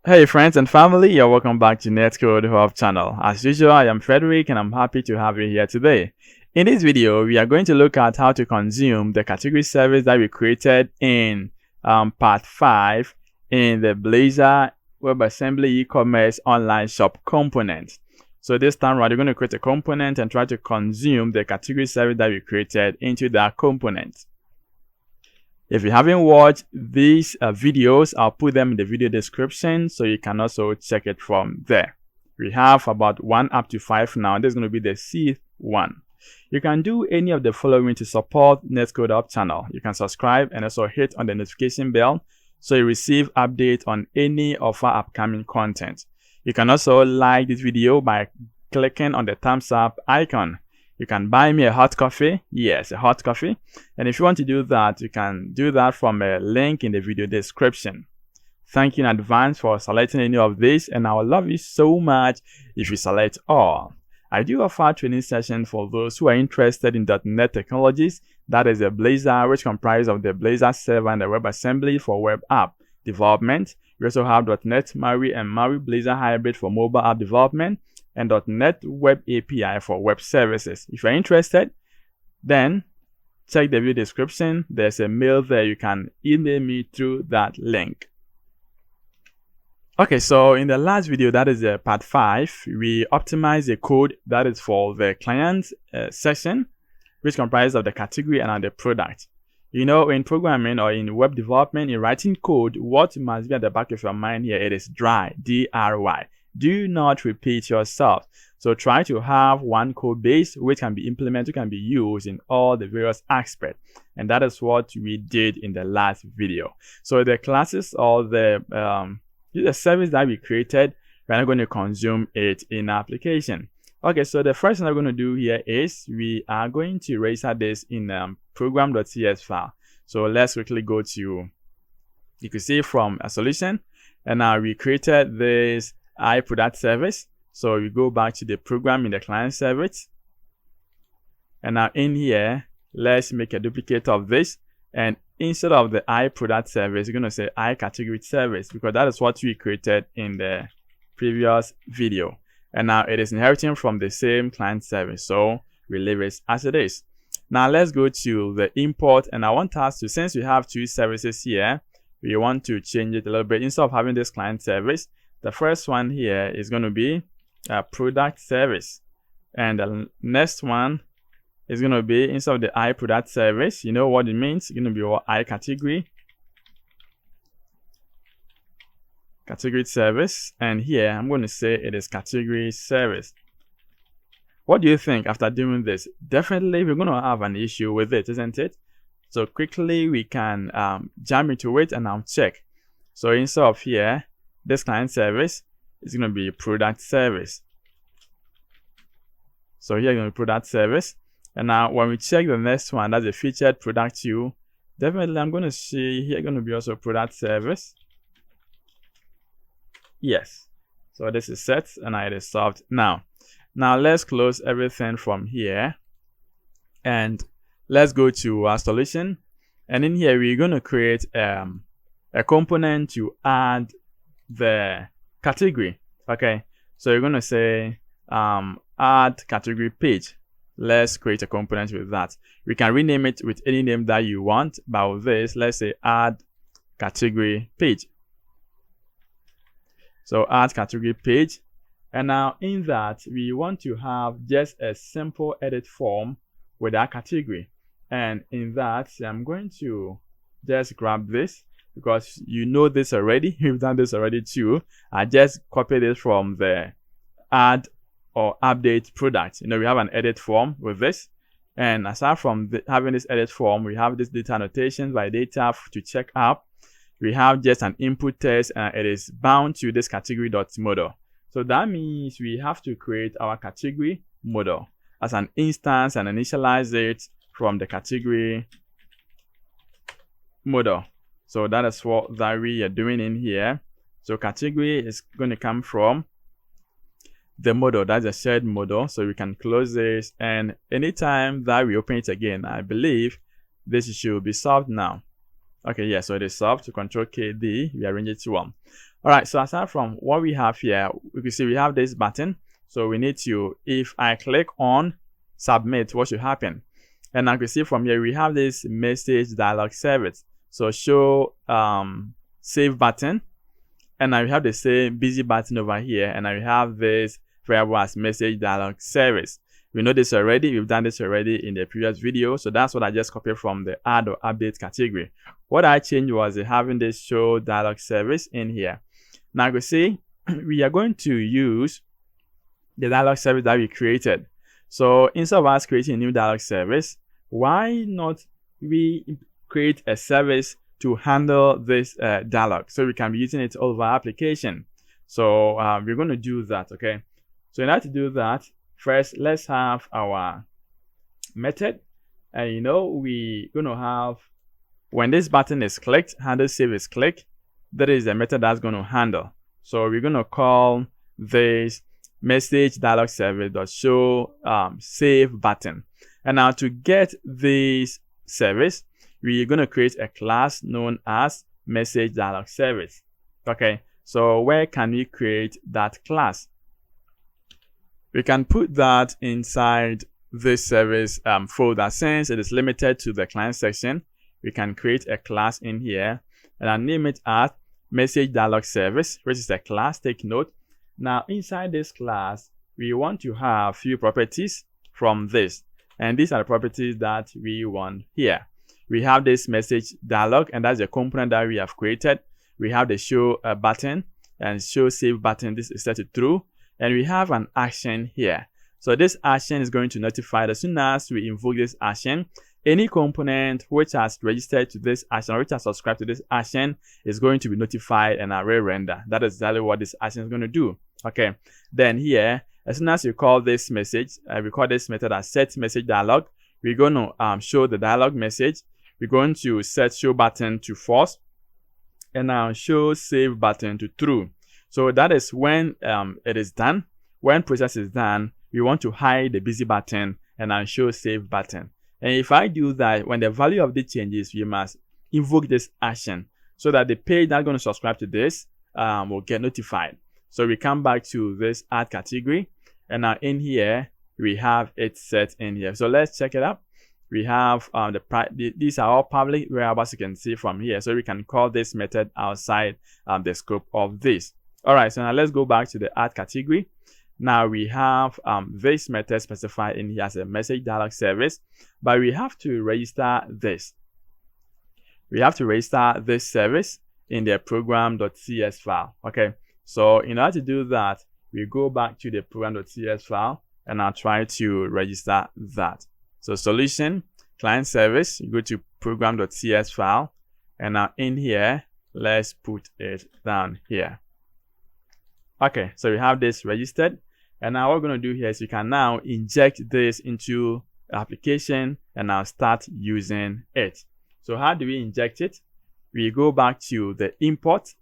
Hey friends and family, you're welcome back to Netcode-Hub channel. As usual, I am Frederick and I'm happy to have you here today. In this video, we are going to look at how to consume the category service that we created in part 5 in the Blazor WebAssembly e-commerce online shop component. So this time around, you're going to create a component and try to consume the category service that we created into that component. If you haven't watched these videos, I'll put them in the video description so you can also check it from there. We have about 1 up to 5 now. This is going to be the 6th one. You can do any of the following to support Netcode-Hub channel. You can subscribe and also hit on the notification bell so you receive updates on any of our upcoming content. You can also like this video by clicking on the thumbs up icon. You can buy me a hot coffee. Yes, a hot coffee. And if you want to do that, you can do that from a link in the video description. Thank you in advance for selecting any of this, and I will love you so much if you select all. I do offer training sessions for those who are interested in .NET technologies. That is a Blazor, which comprises of the Blazor server and the WebAssembly for web app development. We also have .NET MAUI and MAUI Blazor hybrid for mobile app development, and .NET Web API for web services. If you're interested, then check the video description. There's a mail there. You can email me through that link. Okay, so in the last video, that is part 5, we optimized the code that is for the client section, which comprises of the category and the product. You know, in programming or in web development, in writing code, what must be at the back of your mind here, it is dry, D-R-Y. Do not repeat yourself. So try to have one code base which can be implemented, can be used in all the various aspects. And that is what we did in the last video. So the classes or the service that we created, we're not going to consume it in our application. Okay, so the first thing we're going to do here is we are going to register this in program.cs file. So let's quickly go to, you can see from a solution, and now we created this iProduct service. So we go back to the program in the client service, and now in here, let's make a duplicate of this, and instead of the iProduct service, we're going to say iCategory service, because that is what we created in the previous video. And now it is inheriting from the same client service, so we leave it as it is. Now let's go to the import, and I want us to, since we have two services here, we want to change it a little bit. Instead of having this client service, the first one here is going to be a product service, and the next one is going to be, instead of the iProduct service, you know what it means, it's going to be our iCategory service, and here I'm going to say it is category service. What do you think after doing this? Definitely we're going to have an issue with it, isn't it? So quickly we can jump into it and I'll check. So instead of here, this client service is going to be product service. So here you're going to product service. And now when we check the next one, that's a featured product queue. Definitely I'm going to see here going to be also product service. Yes. So this is set and it is solved. Now let's close everything from here. And let's go to our solution. And in here, we're going to create a component to add the category. Okay, so you're going to say add category page. Let's create a component with that. We can rename it with any name that you want, but with this, let's say add category page. So add category page, and now in that we want to have just a simple edit form with our category. And in that, I'm going to just grab this, because you know this already, you've done this already too. I just copied it from the add or update product. You know, we have an edit form with this, and aside from having this edit form, we have this data annotation by data to check up. We have just an input text, and it is bound to this category.model. So that means we have to create our category model as an instance and initialize it from the category model. So that is what we are doing in here. So category is going to come from the model, that's a shared model. So we can close this, and anytime that we open it again, I believe this issue will be solved now. Okay, yeah, so it is sub to Control K D, we arrange it to 1. All right, so aside from what we have here, we can see we have this button. So we need to, if I click on submit, what should happen? And I can see from here, we have this message dialog service. So show save button. And now we have the same busy button over here. And now we have this variable as message dialog service. We know this already. We've done this already in the previous video. So that's what I just copied from the add or update category. What I changed was having this show dialog service in here. Now you can see we are going to use the dialog service that we created. So instead of us creating a new dialog service, why not we create a service to handle this dialog so we can be using it all over our application? So we're going to do that. Okay, so in order to do that, first let's have our method, and you know we're going to have, when this button is clicked, handle save is clicked, that is the method that's going to handle. So we're going to call this message dialog service dot show save button. And now to get this service, we're going to create a class known as message dialog service. Okay, so where can we create that class? We can put that inside this service folder. Since it is limited to the client section, we can create a class in here and I'll name it as message dialog service, which is a class. Take note. Now inside this class, we want to have few properties from this, and these are the properties that we want here. We have this message dialog, and that's the component that we have created. We have the show button and show save button. This is set to true, and we have an action here. So this action is going to notify as soon as we invoke this action. Any component which has registered to this action or which has subscribed to this action is going to be notified and array render. That is exactly what this action is going to do. Okay, then here, as soon as you call this message, we call this method as set message dialog. We're going to show the dialog message. We're going to set show button to false and now show save button to true. So that is when it is done. When process is done, we want to hide the busy button and now show save button. And if I do that, when the value of this changes, we must invoke this action so that the page that's going to subscribe to this will get notified. So we come back to this add category, and now in here we have it set in here. So let's check it out. We have these are all public variables you can see from here. So we can call this method outside the scope of this. All right, so now let's go back to the add category. Now we have this method specified in here as a message dialog service, but we have to register this. We have to register this service in the program.cs file. Okay, so in order to do that, we go back to the program.cs file and I'll try to register that. So solution, client service, you go to program.cs file, and now in here, let's put it down here. Okay, so we have this registered, and now what we're going to do here is we can now inject this into the application and now start using it. So how do we inject it? We go back to the import,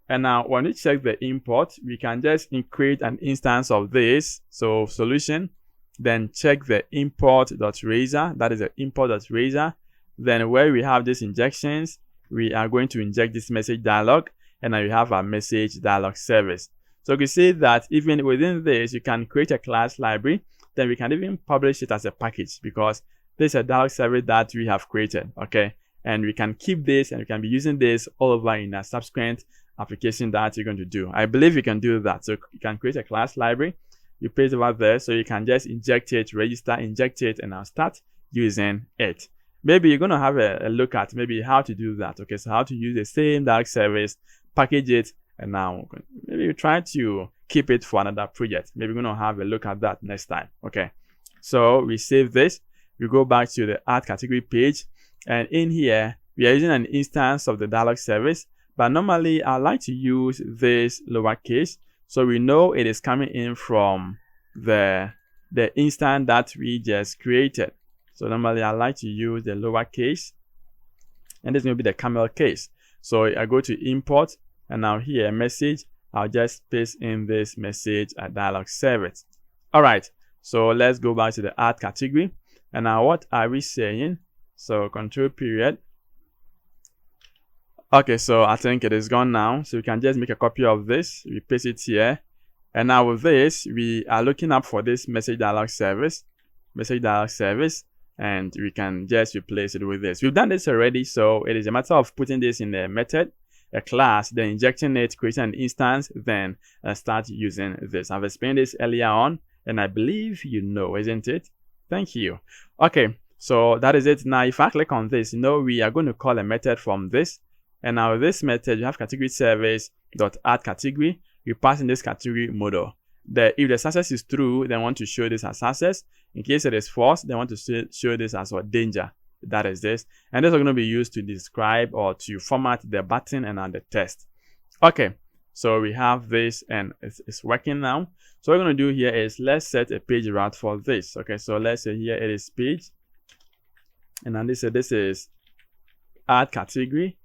and now when we check the import, we can just create an instance of this. So solution, then check the import.razor, that is the import.razor. Then where we have these injections, we are going to inject this message dialog, and now we have our message dialog service. So you can see that even within this, you can create a class library, then we can even publish it as a package because this is a dialog service that we have created. Okay, and we can keep this and we can be using this all over in a subsequent application that you're going to do. I believe you can do that. So you can create a class library, you paste it over there, so you can just inject it, register, inject it, and now start using it. Maybe you're going to have a look at maybe how to do that. Okay, so how to use the same dialog service, package it, and now maybe you try to keep it for another project. Maybe we're going to have a look at that next time. Okay, so we save this, we go back to the add category page, and in here we are using an instance of the dialog service, but normally I like to use this lowercase so we know it is coming in from the instance that we just created. So normally I like to use the lowercase, and this will be the camel case. So I go to import, and now here message, I'll just paste in this message dialog service. All right, so let's go back to the add category, and now what are we saying? So control period. Okay, so I think it is gone now. So we can just make a copy of this. We paste it here. And now with this, we are looking up for this message dialog service, and we can just replace it with this. We've done this already, so it is a matter of putting this in a method, a class, then injecting it, creating an instance, then start using this. I've explained this earlier on, and I believe you know, isn't it? Thank you. Okay, so that is it. Now, if I click on this, we are going to call a method from this. And now this method, you have category service dot add category. You pass in this category model. If the success is true, then want to show this as success. In case it is false, they want to show this as what danger. That is this. And this is going to be used to describe or to format the button and the text. Okay, so we have this and it's working now. So what we're going to do here is let's set a page route for this. Okay, so let's say here it is page. And then this is add category.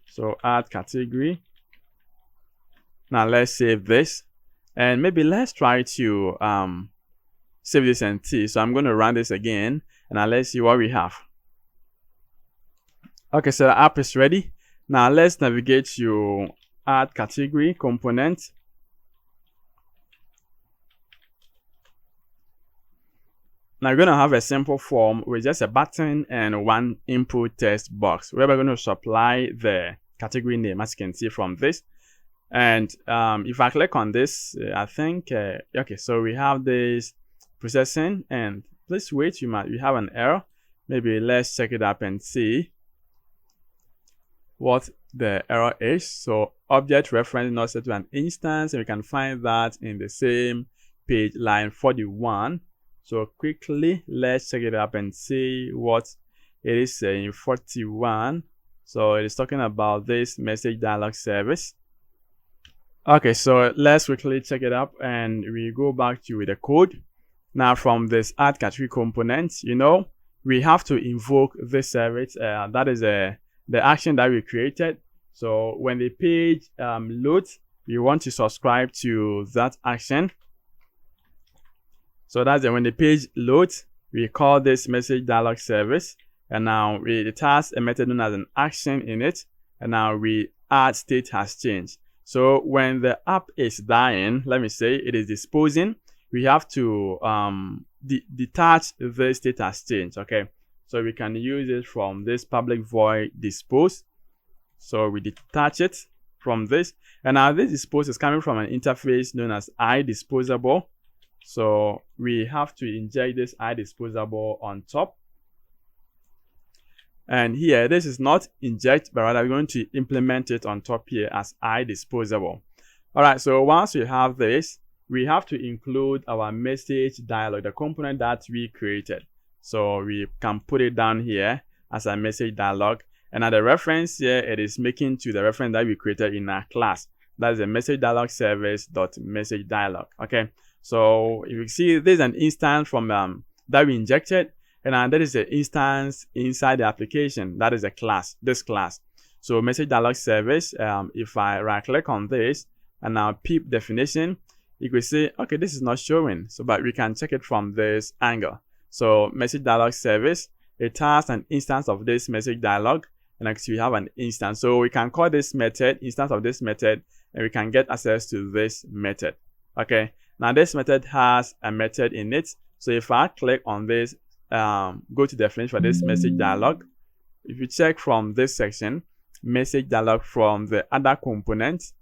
So add category. Now let's save this. And maybe let's try to save this and see. So I'm going to run this again. And now let's see what we have. Okay, so the app is ready. Now let's navigate to add category component. Now we're going to have a simple form with just a button and one input text box where we're going to supply the category name, as you can see from this. And if I click on this, I think, okay, so we have this processing, and please wait, we have an error. Maybe let's check it up and see what the error is. So object reference not set to an instance, and we can find that in the same page, line 41. So quickly, let's check it up and see what it is saying. 41. So it is talking about this message dialog service. Okay, so let's quickly check it up and we go back to the code. Now from this add category component, we have to invoke this service. That is the action that we created. So when the page loads, we want to subscribe to that action. So that's when the page loads, we call this message dialog service. And now it has a method known as an action in it. And now we add state has changed. So when the app is dying, let me say it is disposing, we have to detach the state has changed. Okay, so we can use it from this public void dispose. So we detach it from this. And now this dispose is coming from an interface known as iDisposable. So we have to inject this iDisposable on top. And here, this is not inject, but rather we're going to implement it on top here as iDisposable. All right, so once we have this, we have to include our message dialog, the component that we created. So we can put it down here as a message dialog. And at the reference here, it is making to the reference that we created in our class. That is a message dialog service.message dialog. Okay, so if you see, there's an instance from that we injected. And that is an instance inside the application. That is a class, this class. So message dialog service, if I right click on this and now peep definition, you could say, okay, this is not showing. So, but we can check it from this angle. So message dialog service, it has an instance of this message dialog. And actually we have an instance. So we can call this method, instance of this method, and we can get access to this method. Okay. Now this method has a method in it. So if I click on this, go to definition for this message dialog. If you check from this section, message dialog from the other components,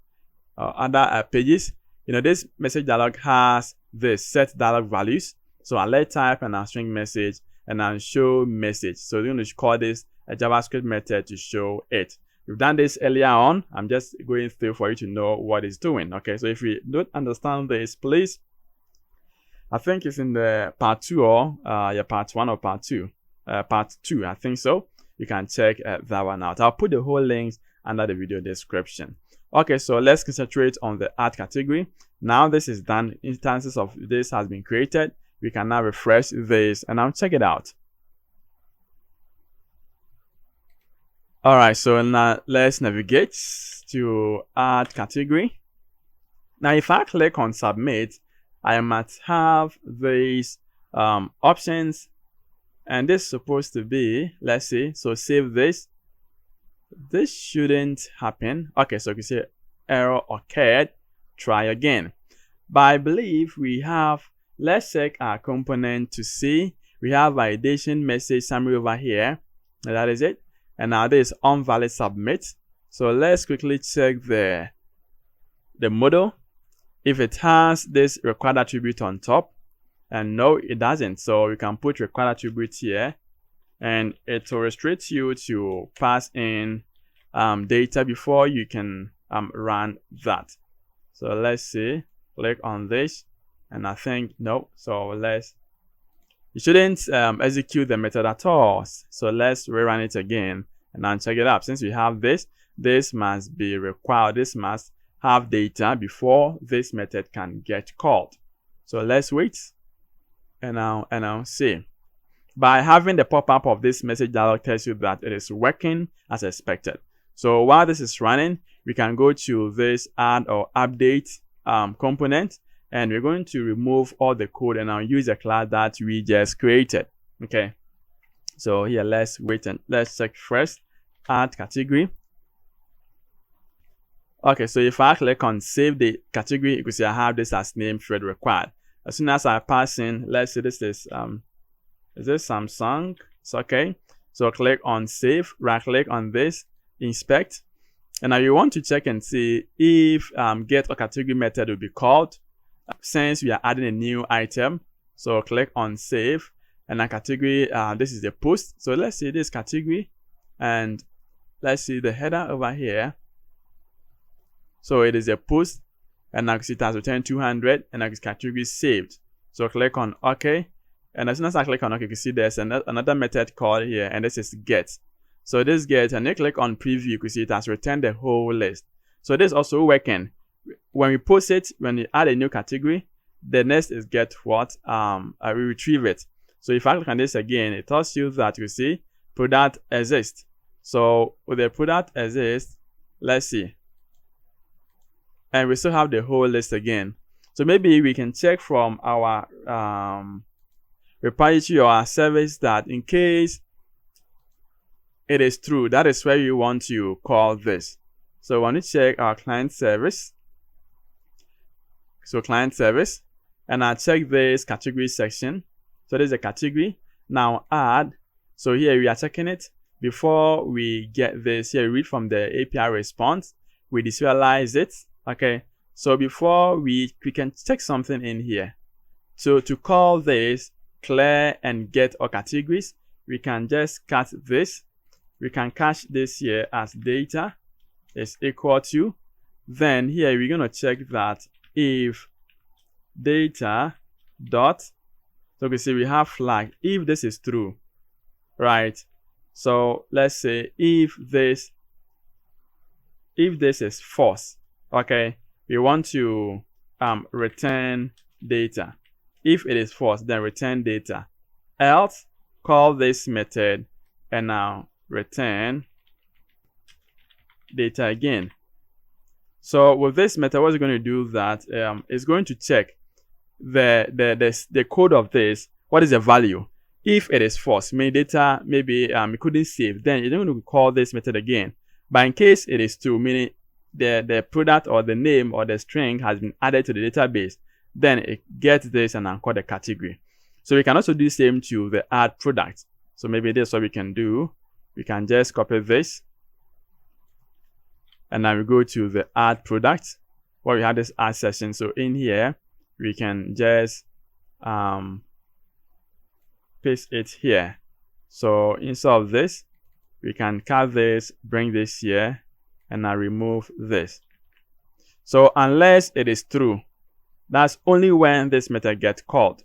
other pages, this message dialog has the set dialog values. So alert type and a string message and then show message. So we're going to call this a JavaScript method to show it. We've done this earlier on. I'm just going through for you to know what it's doing. Okay, so if you don't understand this, please, I think it's in the part 2 or part 1 or part 2. Part 2, I think so. You can check that one out. I'll put the whole links under the video description. Okay, so let's concentrate on the add category. Now this is done. Instances of this has been created. We can now refresh this and now check it out. All right, so now let's navigate to add category. Now, if I click on submit, I might have these options And this is supposed to be, let's see, so save this. This shouldn't happen. Okay, so you can say error occurred, try again. But I believe we have, let's check our component to see. We have validation message summary over here, and that is it. And now this unvalid submit. So let's quickly check the model if it has this required attribute on top. And no, it doesn't. So you can put required attribute here, and it will restrict you to pass in data before you can run that. So let's see, click on this, and I think no. So you shouldn't execute the method at all. So let's rerun it again and then check it out. Since we have this must be required. This must have data before this method can get called. So let's wait and now see. By having the pop-up of this message dialog tells you that it is working as expected. So while this is running, we can go to this add or update component, and we're going to remove all the code and now use the class that we just created. Okay, so here let's wait and let's check first, add category. Okay, so if I click on save the category, you can see I have this as name field required. As soon as I pass in, let's say this is this Samsung? It's okay. So click on save, right click on this, inspect, and now you want to check and see if get or category method will be called since we are adding a new item. So click on save, and a category, this is the post. So let's see this category, and let's see the header over here. So it is a post, and now it has returned 200, and now its category is saved. So click on OK, and as soon as I click on OK, you can see there's another method called here, and this is get. So this get, and you click on preview, you can see it has returned the whole list. So this is also working. When we post it, when we add a new category, the next is get what? We retrieve it. So if I click on this again, it tells you that you see product exists. So with the product exists, let's see. And we still have the whole list again. So maybe we can check from our repository or our service that in case it is true, that is where you want to call this. So I want to check our client service. So client service, and I check this category section. So there's a category. Now add. So here we are checking it. Before we get this, here we read from the API response. We visualize it. Okay, so before we can check something in here. So to call this clear and get or categories, we can just cut this. We can cache this here as data is equal to. Then here we're gonna check that if data dot, so we can see we have flag if this is true, right? So let's say if this is false. Okay, we want to return data. If it is false, then return data. Else, call this method and now return data again. So with this method, what's going to do that is going to check the code of this. What is the value? If it is false, meaning data maybe it couldn't save, then you're going to call this method again. But in case it is true, meaning the product or the name or the string has been added to the database, then it gets this and call the category. So we can also do the same to the add product. So maybe this is what we can do. We can just copy this, and now we go to the add product where we have this add session. So in here we can just paste it here. So instead of this, we can cut this, bring this here, and now remove this. So unless it is true, that's only when this method gets called.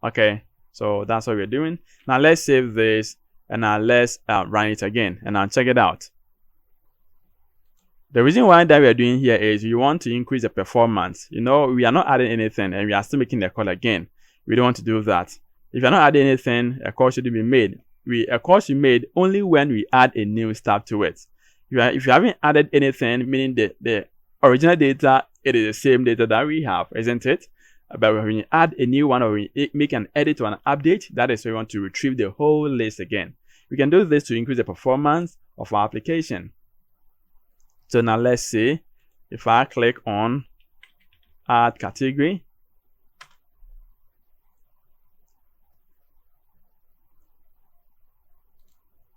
Okay, so that's what we're doing. Now let's save this, and now let's run it again, and now check it out. The reason why that we are doing here is we want to increase the performance. You know, we are not adding anything, and we are still making the call again. We don't want to do that. If you're not adding anything, a call shouldn't be made. A call should be made only when we add a new stuff to it. If you haven't added anything, meaning the original data, it is the same data that we have, isn't it? But when you add a new one or we make an edit or an update, that is when we want to retrieve the whole list again. We can do this to increase the performance of our application. So now let's see if I click on add category.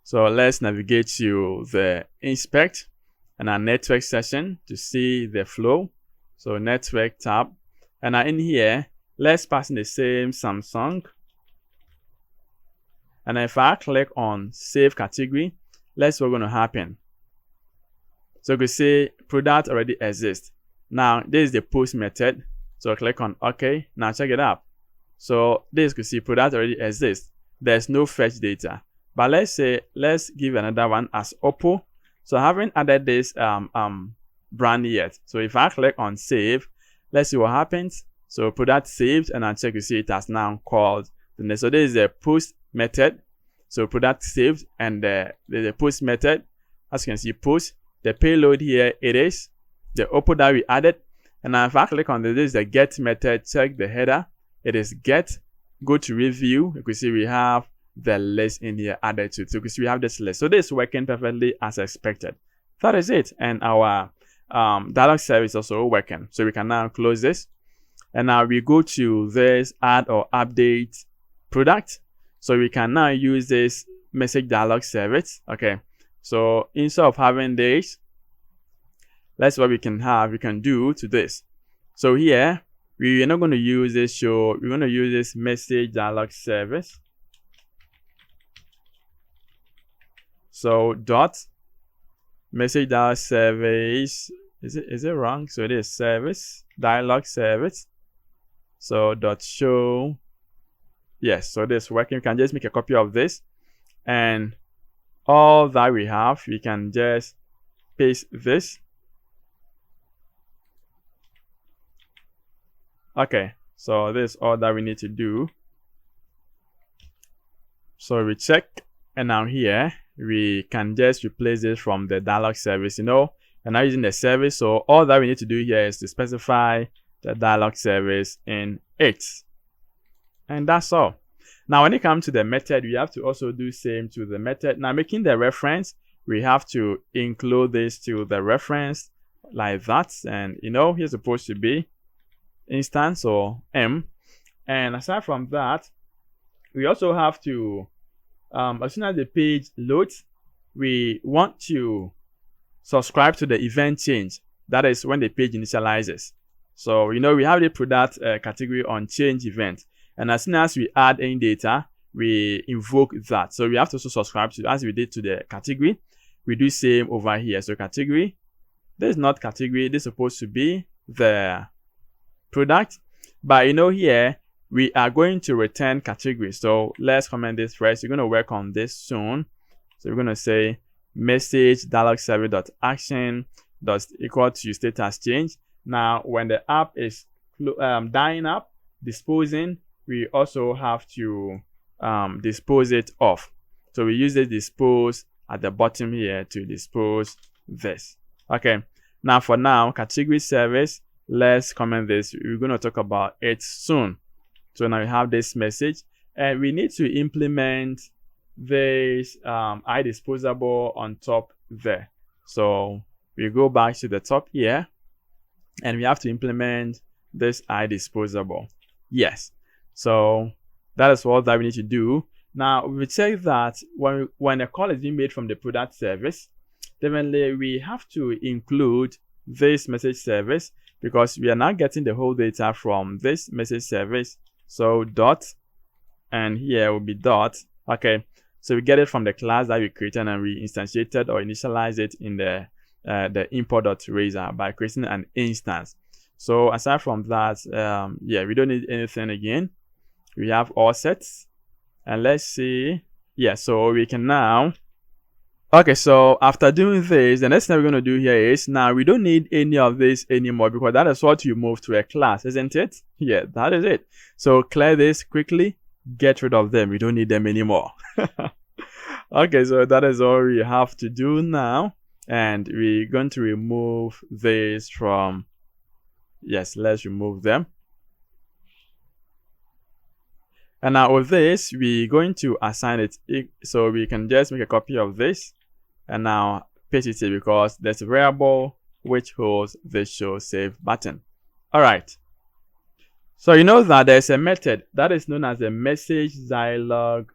So let's navigate to the inspect and our network session to see the flow. So network tab, and now in here, let's pass in the same Samsung. And if I click on save category, let's see what's going to happen. So you can see product already exists. Now this is the post method. So click on OK. Now check it out. So this you can see product already exists. There's no fetch data. But let's give another one as Oppo. So I haven't added this brand yet. So if I click on save, let's see what happens. So product saved, and I check to see it has now called the next. So this is the post method. So product saved, and the post method, as you can see, post. The payload here, it is the Oppo that we added. And now if I click on this is the get method, check the header. It is get. Go to review. You can see we have the list in here added to it. So you can see we have this list. So this is working perfectly as expected. That is it. And our dialog service also working. So we can now close this. And now we go to this add or update product. So we can now use this message dialog service. Okay. So instead of having this, that's what we can do to this. So here, we are not going to use this show. We're going to use this message dialog service. So dot message dialog service, is it wrong? So it is service, dialog service. So dot show, yes, so this working. You can just make a copy of this, and all that we have, we can just paste this. Okay, so this is all that we need to do. So we check, and now here we can just replace this from the dialog service, and now using the service. So all that we need to do here is to specify the dialog service in it, and that's all. Now when it comes to the method, we have to also do same to the method. Now making the reference, we have to include this to the reference like that, and here's supposed to be instance or m. And aside from that, we also have to as soon as the page loads, we want to subscribe to the event change. That is when the page initializes. So we have the product category on change event, and as soon as we add any data, we invoke that. So we have to also subscribe to, as we did to the category, we do same over here. So category, this is not category, this is supposed to be the product, but here we are going to return category. So let's comment this first. We're going to work on this soon. So we're going to say message dialog service dot action dot equal to status change. Now when the app is dying up, disposing, we also have to dispose it off. So we use the dispose at the bottom here to dispose this. Okay, now for now, category service, let's comment this. We're going to talk about it soon. So now we have this message, and we need to implement this iDisposable on top there. So we go back to the top here, and we have to implement this iDisposable. Yes. So that is all that we need to do. Now we check that when a call is being made from the product service, definitely we have to include this message service, because we are now getting the whole data from this message service. So dot, and here will be dot. Okay, so we get it from the class that we created, and we instantiated or initialized it in the import.razor by creating an instance. So aside from that, yeah, we don't need anything again. We have all sets, and let's see. Yeah, so we can now. Okay, so after doing this, the next thing we're going to do here is, now we don't need any of this anymore, because that is what you move to a class, isn't it? Yeah, that is it. So clear this quickly, get rid of them. We don't need them anymore. Okay, so that is all we have to do now. And we're going to remove this from, yes, let's remove them. And now with this, we're going to assign it. So we can just make a copy of this and now paste it here because there's a variable which holds the show save button. All right. So you know that there's a method that is known as a message dialog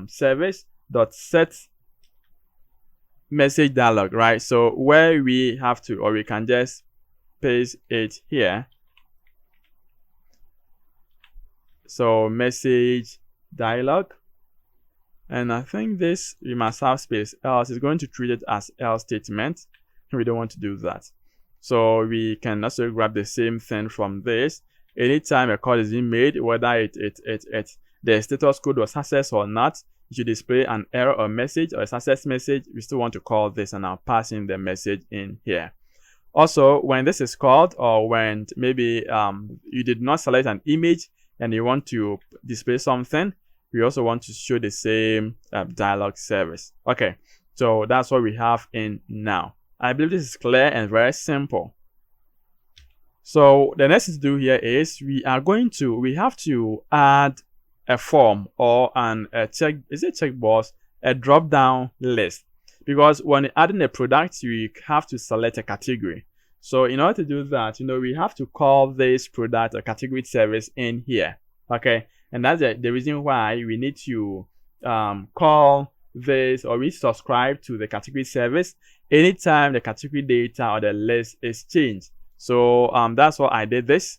service dot set message dialog, right? So where we have to, or we can just paste it here. So message dialog, and I think this we must have space, else it's going to treat it as else statement. We don't want to do that. So we can also grab the same thing from this. Anytime a call is being made, whether the status code was success or not, it should display an error or message or a success message. We still want to call this and I'll pass in the message in here. Also, when this is called, or when maybe you did not select an image and you want to display something, we also want to show the same dialog service. Okay, so that's what we have in now. I believe this is clear and very simple. So the next thing to do here is we have to add a form or a checkbox, a drop down list, because when adding a product, you have to select a category. So in order to do that, we have to call this product a category service in here. Okay, and that's the reason why we need to call this, or we subscribe to the category service anytime the category data or the list is changed. So that's why I did this.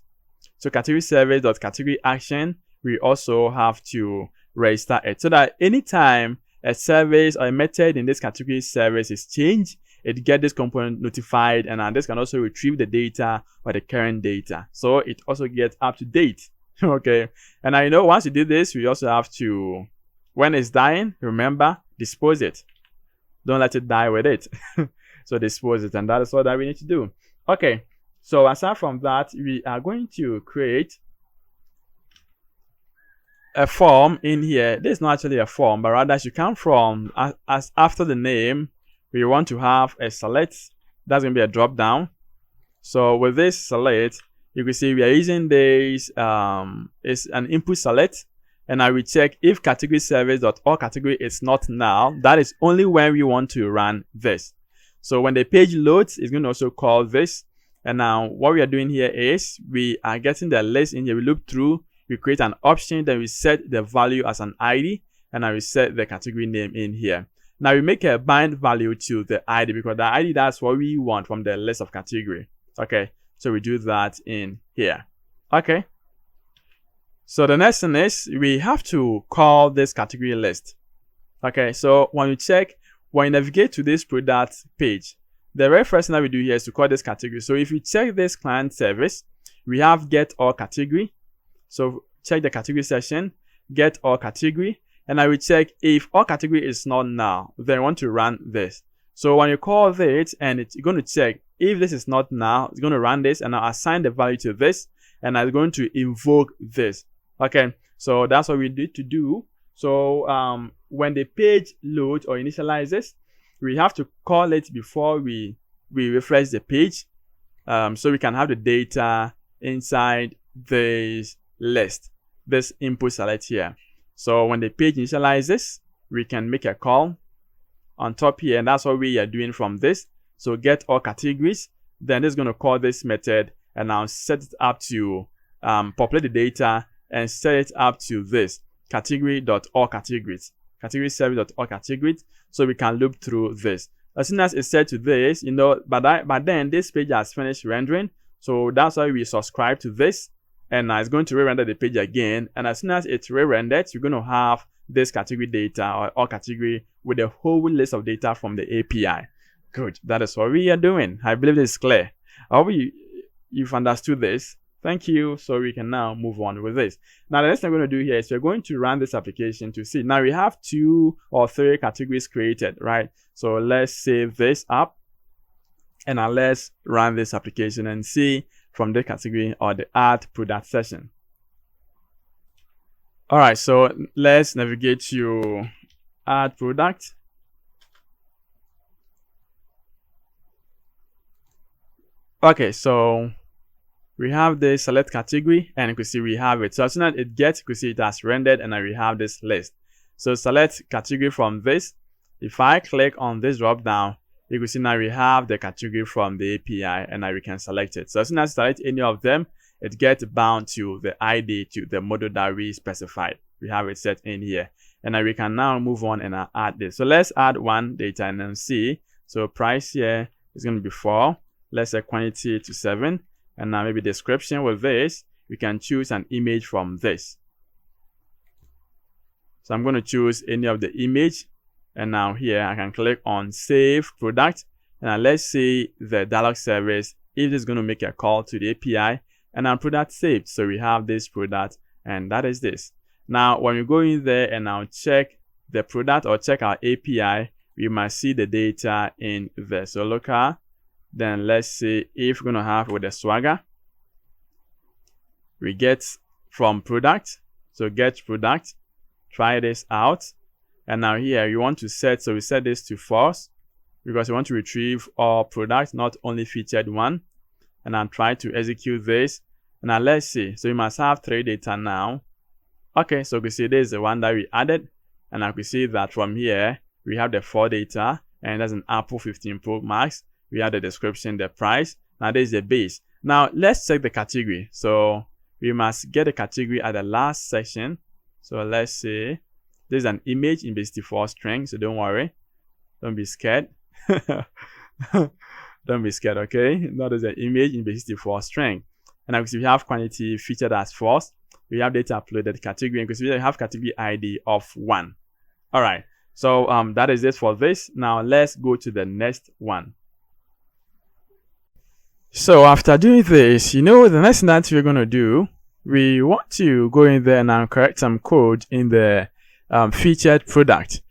So category service dot category action, we also have to register it so that anytime a service or a method in this category service is changed, it gets this component notified, and this can also retrieve the data or the current data, so it also gets up to date. Okay, and I know once you do this, we also have to, when it's dying, remember, dispose it. Don't let it die with it. So dispose it, and that is all that we need to do. Okay, so aside from that, we are going to create a form in here. This is not actually a form, but rather as you come from, as after the name, we want to have a select. That's going to be a drop down. So with this select, you can see we are using this, it's an input select, and I will check if category service dot all category is not null. That is only when we want to run this. So when the page loads, it's going to also call this. And now what we are doing here is we are getting the list in here. We loop through, we create an option, then we set the value as an ID, and I will set the category name in here. Now we make a bind value to the ID, because the ID, that's what we want from the list of category. Okay, so we do that in here. Okay, so the next thing is we have to call this category list. Okay, so when you navigate to this product page, the very first thing that we do here is to call this category. So if you check this client service, we have get all category. So check the category section, get all category, and I will check if all category is not null, then I want to run this. So when you call this, and it's going to check if this is not null, it's going to run this, and I'll assign the value to this, and I'm going to invoke this. Okay, so that's what we need to do. So when the page loads or initializes, we have to call it before we refresh the page, so we can have the data inside this list, this input select here. So when the page initializes, we can make a call on top here, and that's what we are doing from this. So get all categories, then it's going to call this method, and now set it up to populate the data and set it up to this category.allCategories, category service.all categories, so we can loop through this. As soon as it's set to this, but then this page has finished rendering, so that's why we subscribe to this, and now it's going to re-render the page again. And as soon as it's re-rendered, you're going to have this category data or all category with a whole list of data from the API. Good, that is what we are doing. I believe this is clear. I hope you've understood this. Thank you. So we can now move on with this. Now the next thing I'm going to do here is we're going to run this application to see. Now we have 2 or 3 categories created, right? So let's save this up, and now let's run this application and see from the category or the add product session. All right, so let's navigate to add product. Okay, so we have the select category, and you can see we have it. So as soon as it gets, you can see it has rendered, and then we have this list. So select category from this. If I click on this drop down, you can see now we have the category from the API, and now we can select it. So as soon as I select any of them, it gets bound to the ID, to the model that we specified. We have it set in here, and now we can now move on and add this. So let's add one data and then see. So price here is going to be 4. Let's set quantity to 7. And now maybe description with this, we can choose an image from this. So I'm going to choose any of the image. And now here I can click on save product. And now let's see the dialog service if it's going to make a call to the API. And now product saved. So we have this product, and that is this. Now when we go in there and now check the product or check our API, we must see the data in there. So local. Then let's see if we're going to have with the Swagger. We get from product. So get product. Try this out. And now here you want to set, so we set this to false because we want to retrieve all products, not only featured one. And I'll try to execute this. And now let's see. So you must have 3 data now. Okay, so we see this is the one that we added. And I can see that from here we have the 4 data, and that's an Apple 15 Pro Max. We have the description, the price. Now this is the base. Now let's check the category. So we must get the category at the last section. So let's see. This is an image in base64 string. So don't worry. Don't be scared. Don't be scared, okay? That is an image in base64 string. And now we have quantity featured as false. We have data uploaded category, and we have category ID of 1. All right. So that is it for this. Now let's go to the next one. So after doing this, the next thing that we're going to do, we want to go in there and now correct some code in the featured product.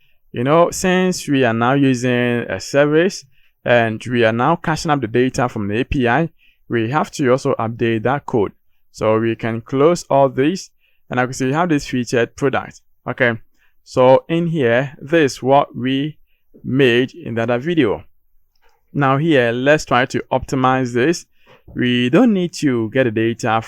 Since we are now using a service and we are now caching up the data from the API, we have to also update that code. So we can close all this, and I can see we have this featured product. Okay. So in here, this is what we made in the other video. Now here, let's try to optimize this. We don't need to get the data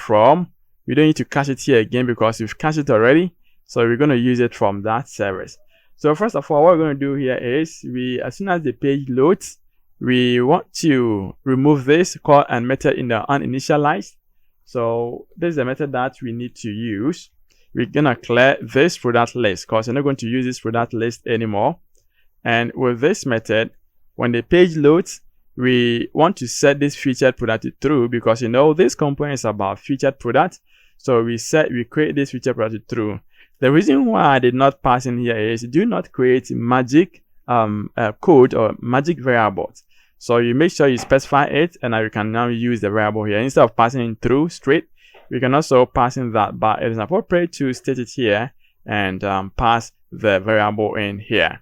we don't need to cache it here again because we've cached it already. So we're going to use it from that service. So first of all, what we're going to do here is as soon as the page loads, we want to remove this call and method in the uninitialized. So this is the method that we need to use. We're going to clear this product list because we're not going to use this product list anymore. And with this method, when the page loads, we want to set this featured product to true because this component is about featured product. So we create this featured product to true. The reason why I did not pass in here is do not create magic code or magic variables. So you make sure you specify it, and now you can now use the variable here. Instead of passing in through straight, we can also pass in that, but it is appropriate to state it here and pass the variable in here.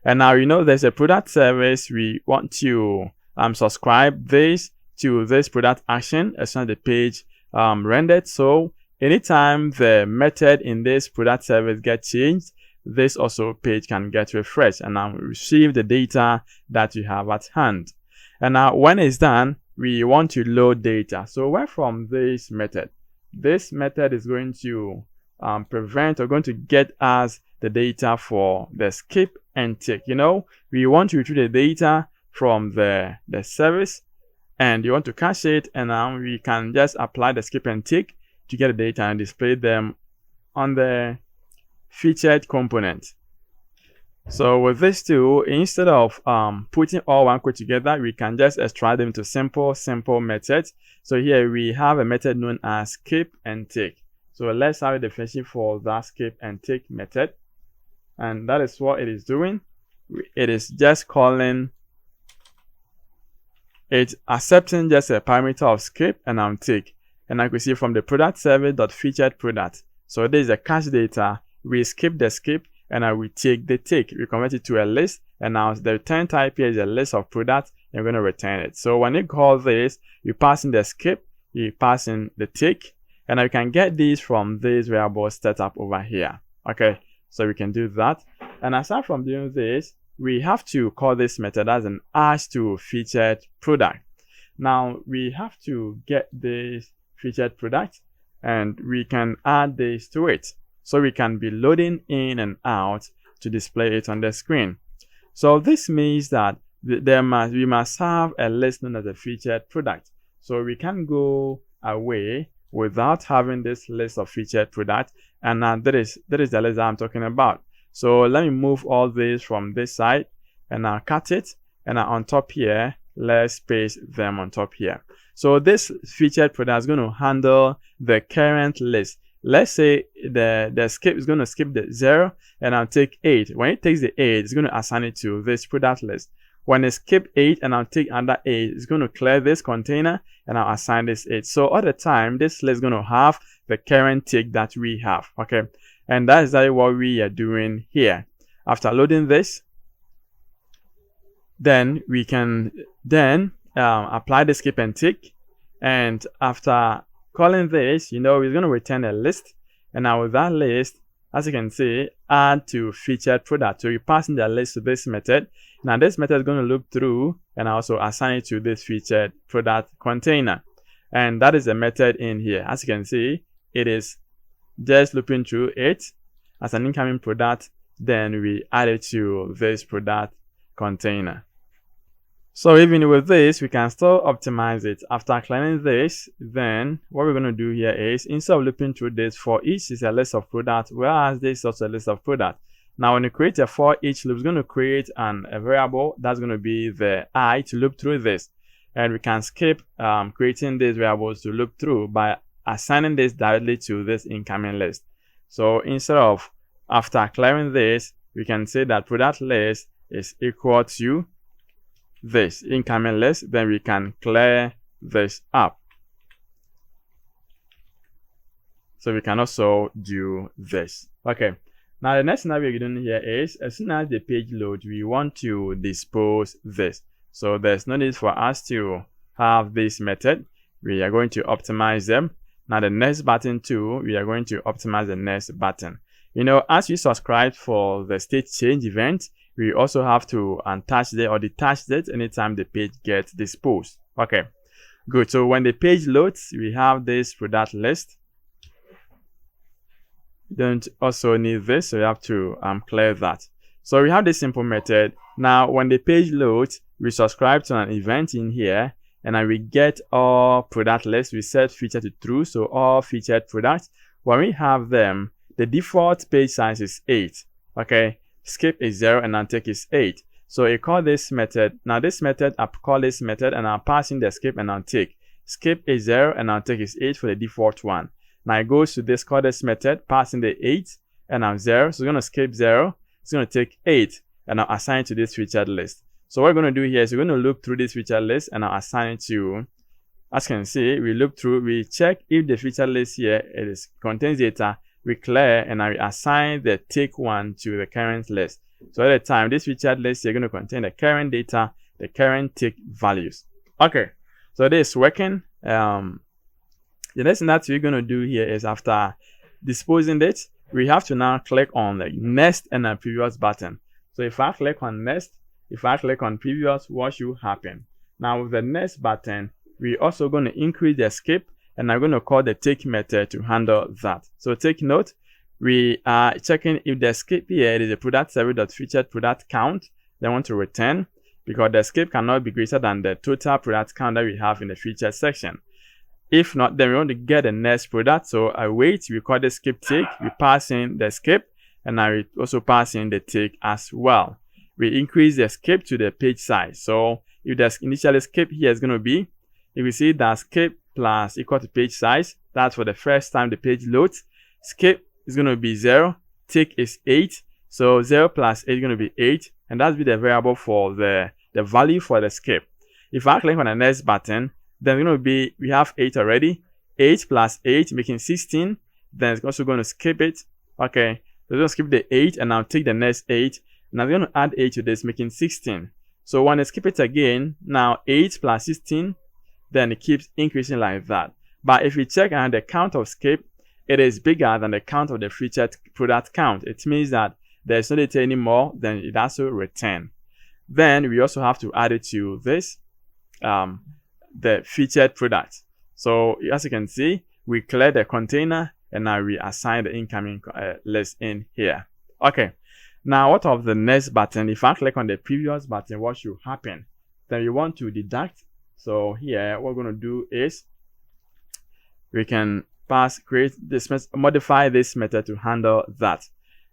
And now there's a product service. We want to subscribe this to this product action as soon as the page rendered. So anytime the method in this product service gets changed, this also page can get refreshed and now receive the data that you have at hand. And now when it's done, we want to load data. So where from this method is going to prevent or going to get us the data for the skip and tick. We want to retrieve the data from the service, and you want to cache it, and now we can just apply the skip and tick to get the data and display them on the featured component. So with this too, instead of putting all one code together, we can just extract them into simple methods. So here we have a method known as skip and tick. So let's have a definition for that skip and tick method, and that is what it is doing. It is just calling it, accepting just a parameter of skip and tick. And I can see from the product service.featured product. So this is the cache data. We skip the skip, and I will take the tick. We convert it to a list, and now the return type here is a list of products, and we're going to return it. So when you call this, you pass in the skip, you pass in the tick, and I can get these from this variable set up over here. Okay, so we can do that. And aside from doing this, we have to call this method as an add to featured product. Now we have to get this featured product, and we can add this to it. So we can be loading in and out to display it on the screen. So this means that we must have a list known as a featured product. So we can go away without having this list of featured product, and that is the list that I'm talking about. So let me move all this from this side, and I'll cut it, and on top here, let's paste them on top here. So this featured product is going to handle the current list. Let's say the skip is going to skip the 0 and I'll take 8. When it takes the 8, it's going to assign it to this product list. When it skip 8 and I'll take another 8, it's going to clear this container and I'll assign this 8. So all the time, this list is going to have the current tick that we have. Okay, and that's exactly what we are doing here. After loading this, then we can apply the skip and tick, and after calling this, we're going to return a list, and now with that list, as you can see, add to featured product. So you pass in the list to this method. Now this method is going to loop through and also assign it to this featured product container, and that is the method in here. As you can see, it is just looping through it as an incoming product, then we add it to this product container. So even with this, we can still optimize it. After clearing this, then what we're going to do here is, instead of looping through this, for each is a list of products, whereas this is also a list of products. Now when you create a for each loop, it's going to create a variable that's going to be the I to loop through this, and we can skip creating these variables to loop through by assigning this directly to this incoming list. So instead of, after clearing this, we can say that product list is equal to this incoming list, then we can clear this up. So we can also do this. Okay, now the next thing that we're doing here is, as soon as the page loads, we want to dispose this. So there's no need for us to have this method. We are going to optimize them. Now the next button too, we are going to optimize the next button. As you subscribe for the state change event, we also have to untouch it or detach it anytime the page gets disposed. Okay, good. So when the page loads, we have this product list. We don't also need this, so we have to clear that. So we have this simple method. Now when the page loads, we subscribe to an event in here, and then we get all product lists. We set feature to true, so all featured products. When we have them, the default page size is 8. Okay, skip is 0 and untick is 8. So you call this method. Now this method, I call this method and I'm passing the skip and untick. Skip is 0 and untick is 8 for the default one. Now it goes to this, call this method, passing the 8 and I'm 0. So we're going to skip 0. It's going to take 8 and I'll assign it to this featured list. So what we're going to do here is we're going to loop through this featured list and I'll assign it to, as you can see, we loop through, we check if the featured list here contains data, we clear, and I assign the tick one to the current list. So at the time, this featured list is going to contain the current data, the current tick values. Okay, so this is working. The next thing that we're going to do here is, after disposing it, we have to now click on the next and the previous button. So if I click on next, if I click on previous, what should happen? Now with the next button, we're also going to increase the skip, and I'm going to call the take method to handle that. So take note, we are checking if the skip here is a product service.featured product count. They want to return, because the skip cannot be greater than the total product count that we have in the featured section. If not, then we want to get the next product. So I wait, we call the skip tick, we pass in the skip, and I also pass in the tick as well. We increase the skip to the page size. So if the initial skip here is going to be, if we see that skip plus equal to page size, that's for the first time the page loads. Skip is going to be 0, tick is 8, so 0 plus 8 is going to be 8, and that's be the variable for the value for the skip. If I click on the next button, then it's going to be, we have 8 already, 8 plus 8 making 16, then it's also going to skip it. Okay, so it's going to skip the 8 and now take the next 8, and I'm going to add 8 to this, making 16. So when I skip it again, now 8 plus 16, then it keeps increasing like that. But if we check on the count of skip, it is bigger than the count of the featured product count. It means that there's no data anymore, then it has to return. Then we also have to add it to this, the featured product. So as you can see, we cleared the container and now we assign the incoming list in here. Okay, now what of the next button? If I click on the previous button, what should happen? Then we want to deduct. So here what we're going to do is we can modify this method to handle that.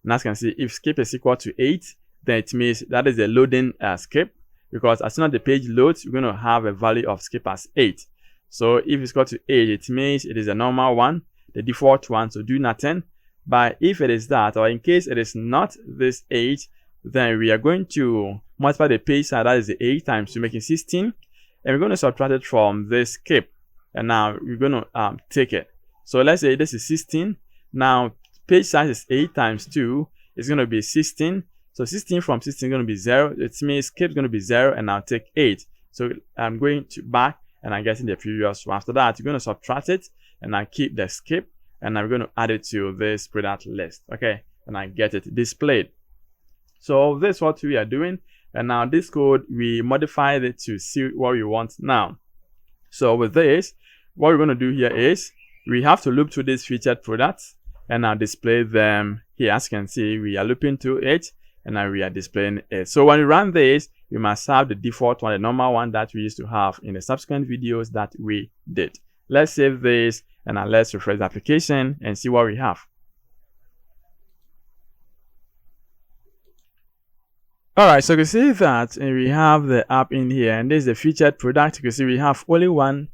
And as you can see, if skip is equal to 8, then it means that is a loading skip, because as soon as the page loads, we're going to have a value of skip as 8. So if it's equal to 8, it means it is a normal one, the default one, so do nothing. But if it is that, or in case it is not this 8, then we are going to multiply the page size, that is the 8 times 2, making 16, and we're going to subtract it from this skip, and now we're going to take it. So let's say this is 16. Now page size is 8 times 2 is going to be 16. So 16 from 16 is going to be 0. It means skip is going to be 0, and I'll take 8. So I'm going to back and I'm getting the previous one. After that, you're going to subtract it and I keep the skip, and I'm going to add it to this product list. Okay, and I get it displayed. So this is what we are doing. And now this code, we modified it to see what we want now. So with this, what we're going to do here is we have to loop through these featured products and now display them here. As you can see, we are looping through it and now we are displaying it. So when we run this, we must have the default one, the normal one that we used to have in the subsequent videos that we did. Let's save this and now let's refresh the application and see what we have. Alright, so you can see that we have the app in here, and this is the featured product. You can see we have only one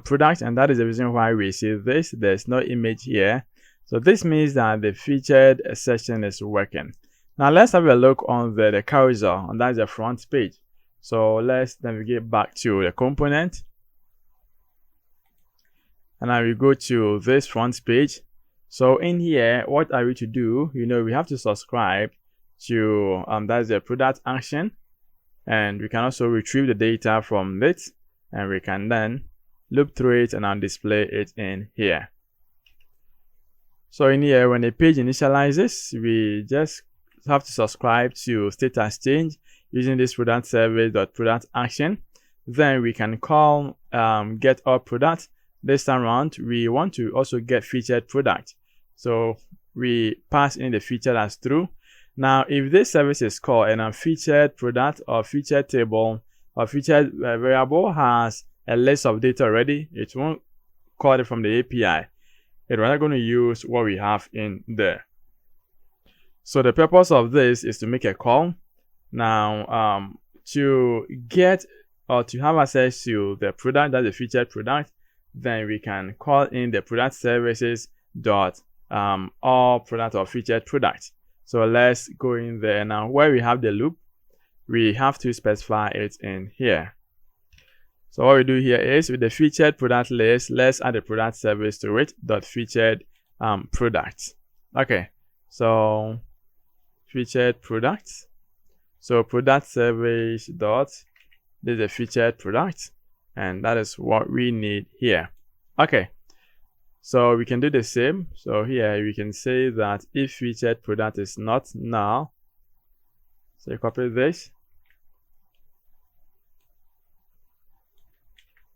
product, and that is the reason why we see this. There's no image here. So this means that the featured section is working. Now let's have a look on the carousel, and that's the front page. So let's navigate back to the component. And now we go to this front page. So in here, what are we to do? You know, we have to subscribe to that's the product action, and we can also retrieve the data from it, and we can then loop through it and display it in here. So in here, when a page initializes, we just have to subscribe to status change using this product service.product action. Then we can call get all product. This time around, we want to also get featured product, so we pass in the feature as true. Now, if this service is called and a featured product or featured table or featured variable has a list of data already, it won't call it from the API. It's rather going to use what we have in there. So the purpose of this is to make a call. Now, to get or to have access to the product, that's the featured product, then we can call in the product services dot all product or featured product. So let's go in there. Now where we have the loop, we have to specify it in here. So what we do here is with the featured product list, let's add a product service to it dot featured products. Okay, so featured products. So product service dot, this is a featured product, and that is what we need here. Okay, so we can do the same. So here we can say that if featured product is not null, so you copy this,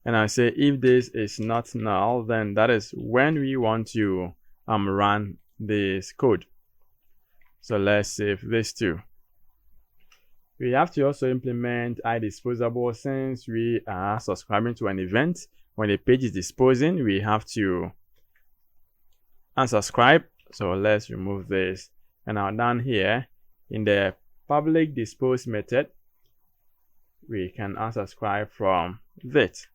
and I say if this is not null, then that is when we want to run this code. So let's save this too. We have to also implement iDisposable. Since we are subscribing to an event, when the page is disposing, we have to unsubscribe. So let's remove this, and now down here in the public dispose method, we can unsubscribe from this.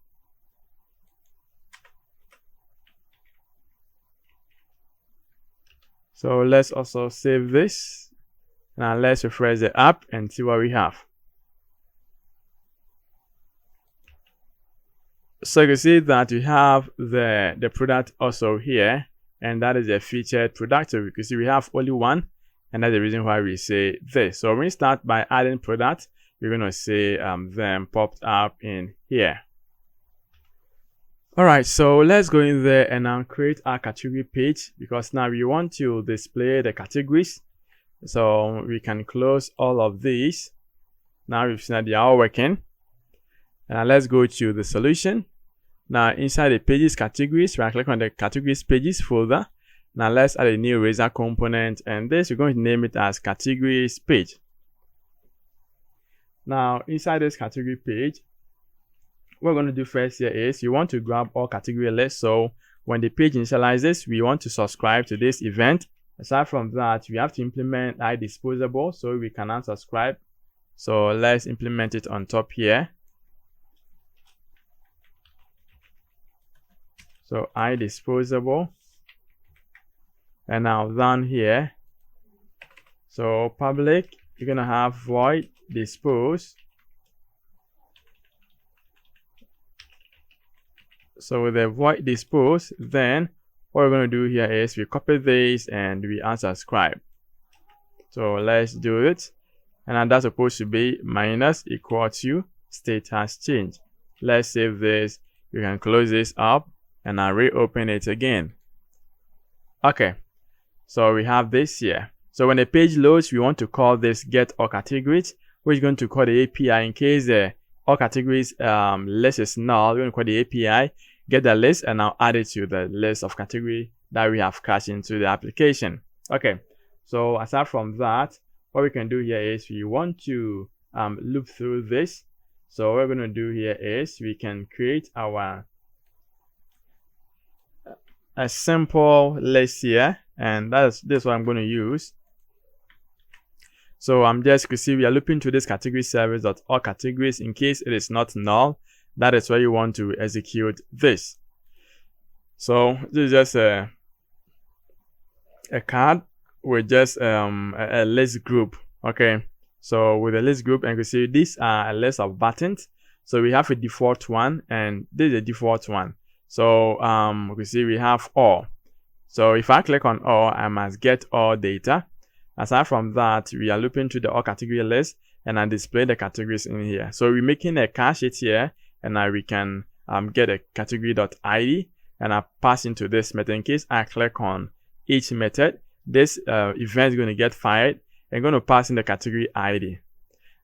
So let's also save this. Now let's refresh the app and see what we have. So you can see that we have the product also here, and that is a featured product. So you can see we have only one, and that's the reason why we say this. So when we start by adding product, we're going to say them popped up in here. All right, so let's go in there and now create our category page, because now we want to display the categories. So we can close all of these. Now we've seen that they are all working. And let's go to the solution. Now inside the pages categories, we can click on the categories pages folder. Now let's add a new razor component, and this we're going to name it as categories page. Now inside this category page, what we're going to do first here is you want to grab all category lists. So when the page initializes, we want to subscribe to this event. Aside from that, we have to implement iDisposable so we can unsubscribe. So let's implement it on top here. So iDisposable, and now down here, so public, you're gonna have void dispose. So with the void dispose, then what we're going to do here is we copy this and we unsubscribe. So let's do it. And that's supposed to be minus equal to state has changed. Let's save this. We can close this up and I'll reopen it again. Okay, so we have this here. So when the page loads, we want to call this get all categories. We're going to call the API in case the all categories list is null. We're going to call the API, get the list, and now add it to the list of category that we have cached into the application. Okay, so aside from that, what we can do here is we want to loop through this. So what we're going to do here is we can create our a simple list here, and this what I'm going to use. So I'm just, you can see we are looping to this category service.all categories in case it is not null. That is where you want to execute this. So this is just a card with just a list group. Okay, so with a list group, and you can see these are a list of buttons. So we have a default one, and this is a default one. So you can see we have all. So if I click on all, I must get all data. Aside from that, we are looping to the all category list, and I display the categories in here. So we're making a cache it here, and now we can get a category.id, and I pass into this method. In case I click on each method, this event is going to get fired and going to pass in the category ID.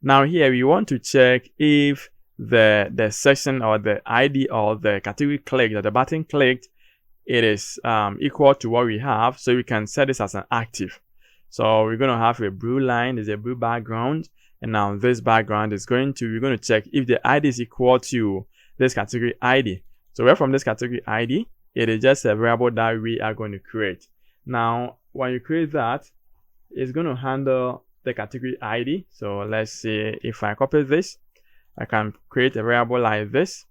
Now here we want to check if the section or the ID or the category clicked or the button clicked, it is equal to what we have, so we can set this as an active. So we're going to have a blue line, there's a blue background, and now this background is we're going to check if the ID is equal to this category ID. So where from this category ID, it is just a variable that we are going to create. Now, when you create that, it's going to handle the category ID. So let's see, if I copy this, I can create a variable like this,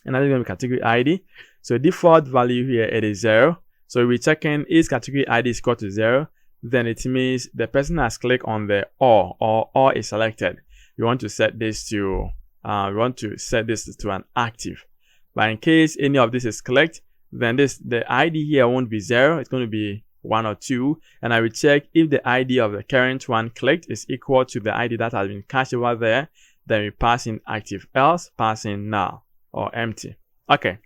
and that is going to be category ID. So default value here, it is 0. So we're checking is category ID is equal to 0. Then it means the person has clicked on the all is selected. We want to set this to an active. But in case any of this is clicked, then the ID here won't be 0. It's going to be 1 or 2, and I will check if the ID of the current one clicked is equal to the ID that has been cached over there. Then we pass in active, else pass in null or empty. Okay.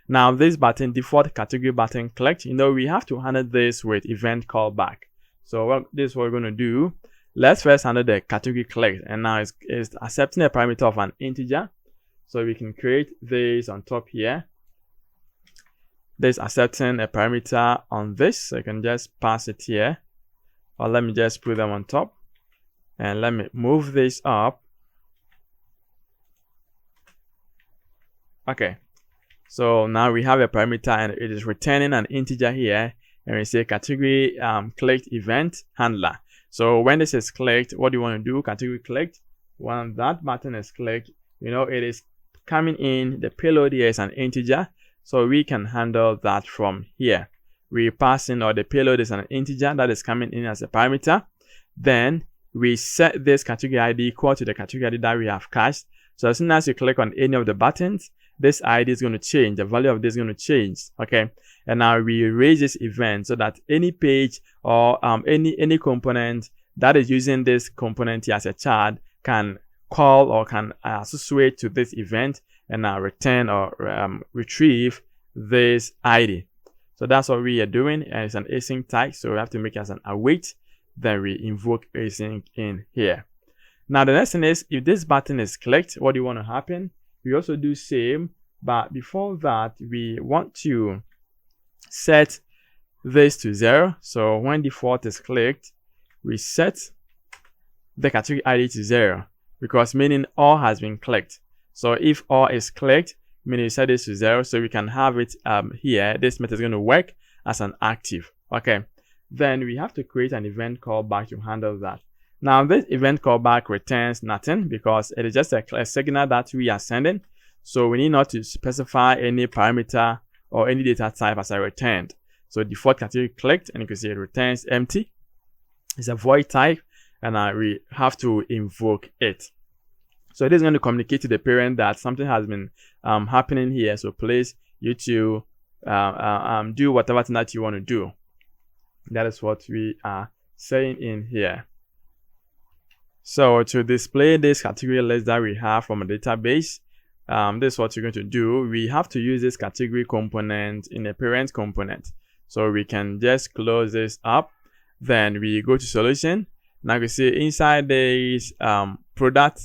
Now this button, default category button clicked. We have to handle this with event callback. So this is what we're going to do. Let's first handle the category clicked, and now it's accepting a parameter of an integer. So we can create this on top here. This accepting a parameter on this, so you can just pass it here, or let me just put them on top, and let me move this up. Okay, so now we have a parameter and it is returning an integer here, and we say category clicked event handler. So when this is clicked, what do you want to do? Category clicked. When that button is clicked, it is coming in. The payload here is an integer, so we can handle that from here. We pass in, or the payload is an integer that is coming in as a parameter. Then we set this category ID equal to the category ID that we have cached. So as soon as you click on any of the buttons, this ID is going to change. The value of this is going to change. Okay. And now we raise this event so that any page or any component that is using this component here as a child can call or can associate to this event and now return or retrieve this ID. So that's what we are doing, and it's an async type, so we have to make it as an await. Then we invoke async in here. Now the next thing is, if this button is clicked, what do you want to happen? We also do same But before that, we want to set this to 0. So when default is clicked, we set the category ID to 0, because meaning all has been clicked. So if all is clicked, meaning you set this to 0, so we can have it here. This method is going to work as an active. Okay, then we have to create an event callback to handle that. Now this event callback returns nothing because it is just a signal that we are sending. So we need not to specify any parameter or any data type as I returned. So default category clicked, and you can see it returns empty. It's a void type, and we have to invoke it. So it is going to communicate to the parent that something has been happening here. So please, you to do whatever thing that you want to do. That is what we are saying in here. So to display this category list that we have from a database, this is what you're going to do. We have to use this category component in a parent component. So we can just close this up. Then we go to solution. Now you see inside this product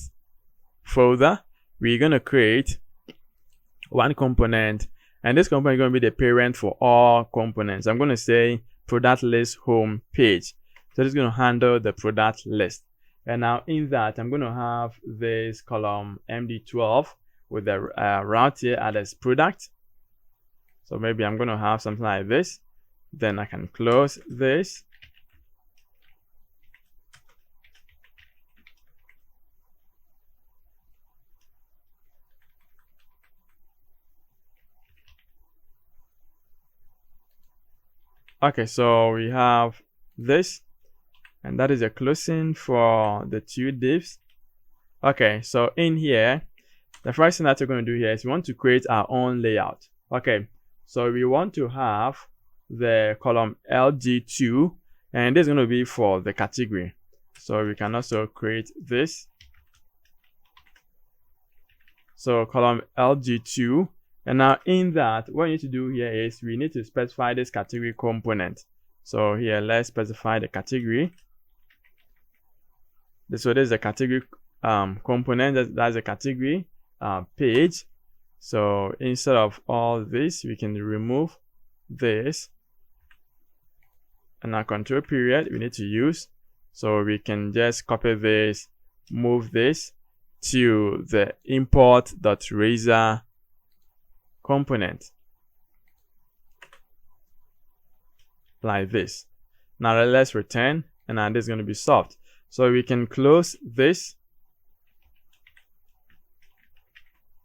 folder, we're going to create one component, and this component is going to be the parent for all components. I'm going to say product list home page. So this is going to handle the product list. And now in that, I'm going to have this column MD12 with the route here as product. So maybe I'm going to have something like this. Then I can close this. Okay, so we have this, and that is a closing for the two divs. Okay, so in here, the first thing that we're going to do here is we want to create our own layout. Okay, so we want to have the column LG2, and this is going to be for the category. So we can also create this. So column LG2. And now in that, what we need to do here is we need to specify this category component. So here, let's specify the category. So this is a category component. That's a category page. So instead of all this, we can remove this. And our control period we need to use. So we can just copy this, move this to the import.razor component like this. Now let's return, and now this is going to be solved. So we can close this.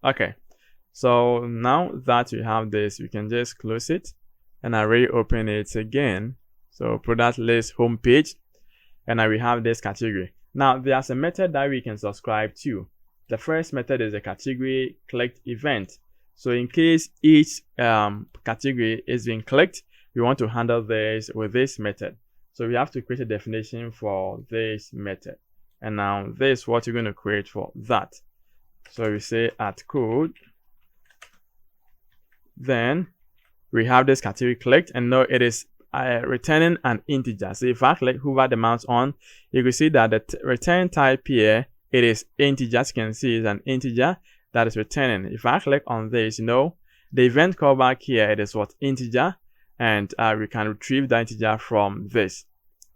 Okay, so now that we have this, we can just close it, and I reopen it again. So product list home page, and now we have this category. Now there's a method that we can subscribe to. The first method is a category clicked event. So in case each category is being clicked, we want to handle this with this method. So we have to create a definition for this method. And now this is what you're going to create for that. So we say at code. Then we have this category clicked, and now it is returning an integer. So if I click hover the mouse on, you can see that the return type here, it is integer. As you can see, is an integer that is returning. If I click on this, the event callback here, it is what integer, and we can retrieve the integer from this.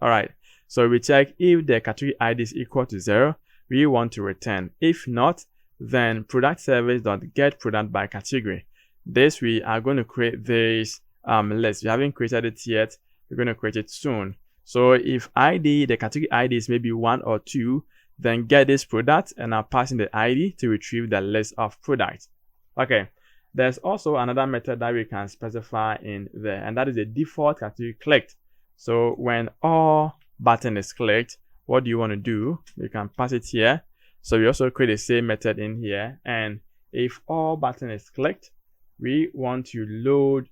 All right, so we check if the category ID is equal to 0, we want to return. If not, then product service.get product by category. This, we are going to create this list. We haven't created it yet. We're going to create it soon. So if ID, the category ID is maybe 1 or 2, then get this product, and I'm passing the ID to retrieve the list of products. Okay, there's also another method that we can specify in there, and that is the default category clicked. So when all button is clicked, what do you want to do? You can pass it here. So we also create the same method in here, and if all button is clicked, we want to load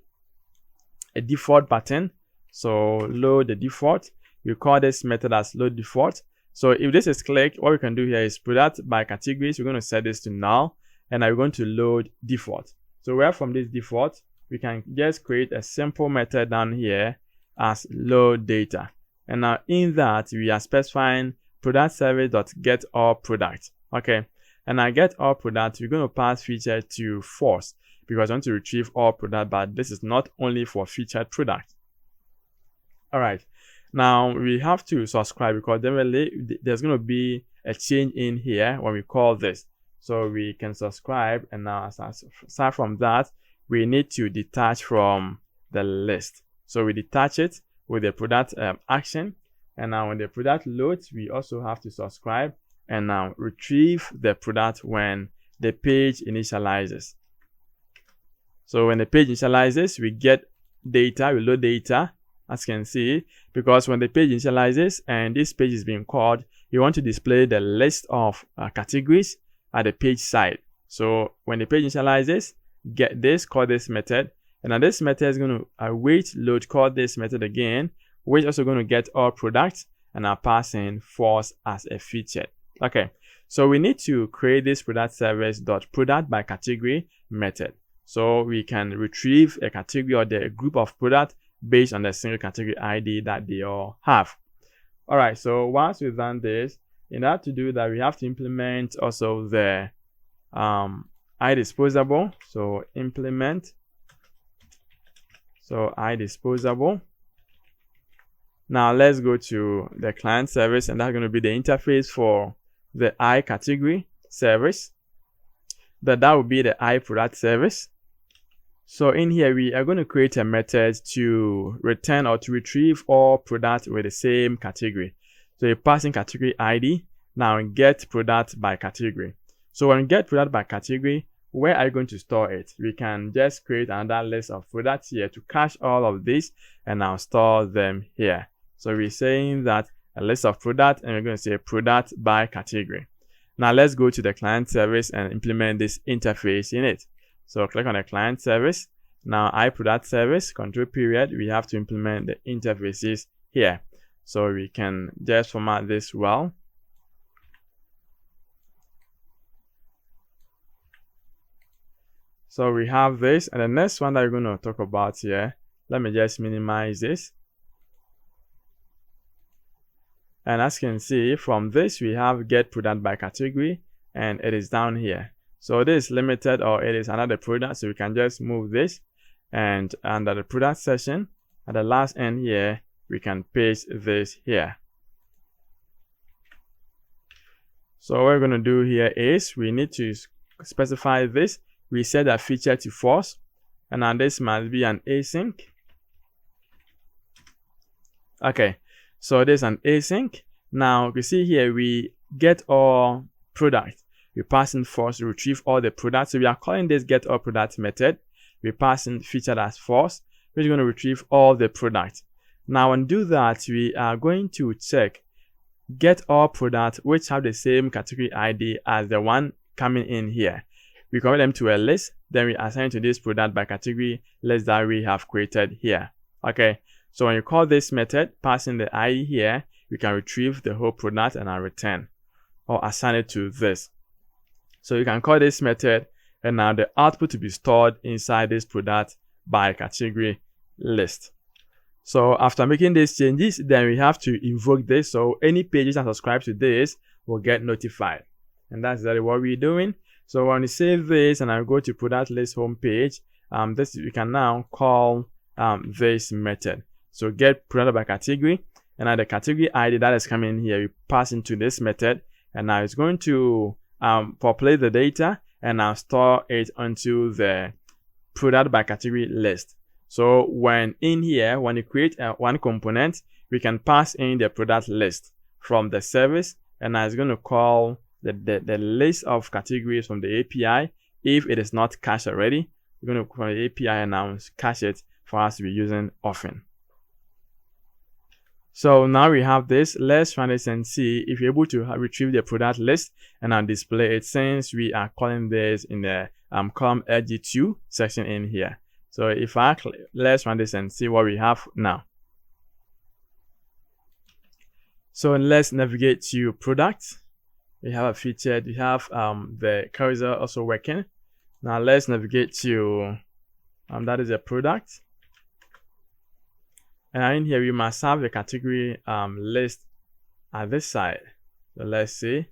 a default button. So load the default. We call this method as load default. So if this is clicked, what we can do here is product by categories. We're going to set this to null, and I'm going to load default. So where from this default, we can just create a simple method down here as load data. And now in that, we are specifying product service.get all products. Okay, and I get all products, we're going to pass feature to false. because I want to retrieve all product, but this is not only for featured product. All right, now we have to subscribe because definitely there's going to be a change in here when we call this. So we can subscribe, and now aside from that, we need to detach from the list. So we detach it with the product action, and now when the product loads, we also have to subscribe and now retrieve the product when the page initializes. So when the page initializes, we get data, we load data, as you can see, because when the page initializes and this page is being called, you want to display the list of categories at the page side. So when the page initializes, get this, call this method, and now this method is going to await load, call this method again, which is also going to get all products and are passing false as a featured. Okay, so we need to create this product service dot product by category method, so we can retrieve a category or the group of product based on the single category ID that they all have. All right, so once we've done this, in order to do that, we have to implement also the iDisposable. So implement, so iDisposable. Now let's go to the client service, and that's going to be the interface for the iCategory service. That will be the iProduct service. So in here, we are going to create a method to return or to retrieve all products with the same category. So you pass in category ID, now get product by category. So when we get product by category, where are you going to store it? We can just create another list of products here to cache all of this and now store them here. So we're saying that a list of products, and we're going to say product by category. Now let's go to the client service and implement this interface in it. So click on the client service. Now iProduct service, control period, we have to implement the interfaces here. So we can just format this well. So we have this, and the next one that we're going to talk about here, let me just minimize this. And as you can see, from this, we have get product by category, and it is down here. So this is limited, or it is another product. So we can just move this, and under the product section, at the last end here, we can paste this here. So what we're going to do here is we need to specify this. We set that feature to false, and now this must be an async. Okay, so there's an async. Now you see here we get all products. We pass in false to retrieve all the products. So we are calling this get all products method. We pass in featured as false, which is going to retrieve all the products. Now when do that, we are going to check get all products which have the same category ID as the one coming in here. We convert them to a list, then we assign to this product by category list that we have created here. Okay, so when you call this method, pass in the ID here, we can retrieve the whole product and return or assign it to this. So you can call this method, and now the output to be stored inside this product by category list. So after making these changes, then we have to invoke this. So any pages that subscribe to this will get notified. And that's exactly what we're doing. So when we save this and I go to product list homepage, we can now call this method. So get product by category, and now the category ID that is coming in here, we pass into this method, and now it's going to populate the data and now store it onto the product by category list. So when in here, when you create one component, we can pass in the product list from the service, and now it's going to call the list of categories from the API. If it is not cached already, we're going to call the API and now cache it for us to be using often. So now we have this. Let's run this and see if you're able to retrieve the product list and now display it, since we are calling this in the column LG2 section in here. So if let's run this and see what we have now. So let's navigate to products. We have a featured, we have the cursor also working. Now let's navigate to that is a product. And in here we must have the category list at this side. So let's see.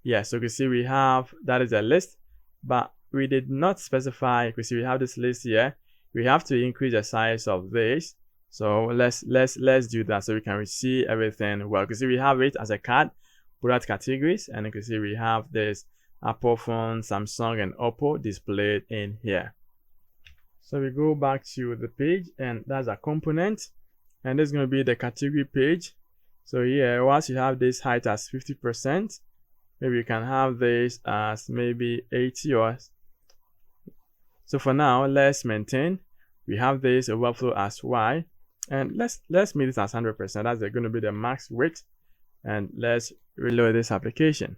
Yeah, so you can see we have that is a list, but we did not specify, because we have this list here, we have to increase the size of this. So let's do that so we can see everything well. Because we have it as a card, product categories, and you can see we have this Apple phone, Samsung, and Oppo displayed in here. So we go back to the page, and that's a component, and this is going to be the category page. So here, once you have this height as 50%, maybe you can have this as maybe 80 or so. For now, let's maintain. We have this overflow as Y, and let's make this as 100%. That's going to be the max width, and let's reload this application.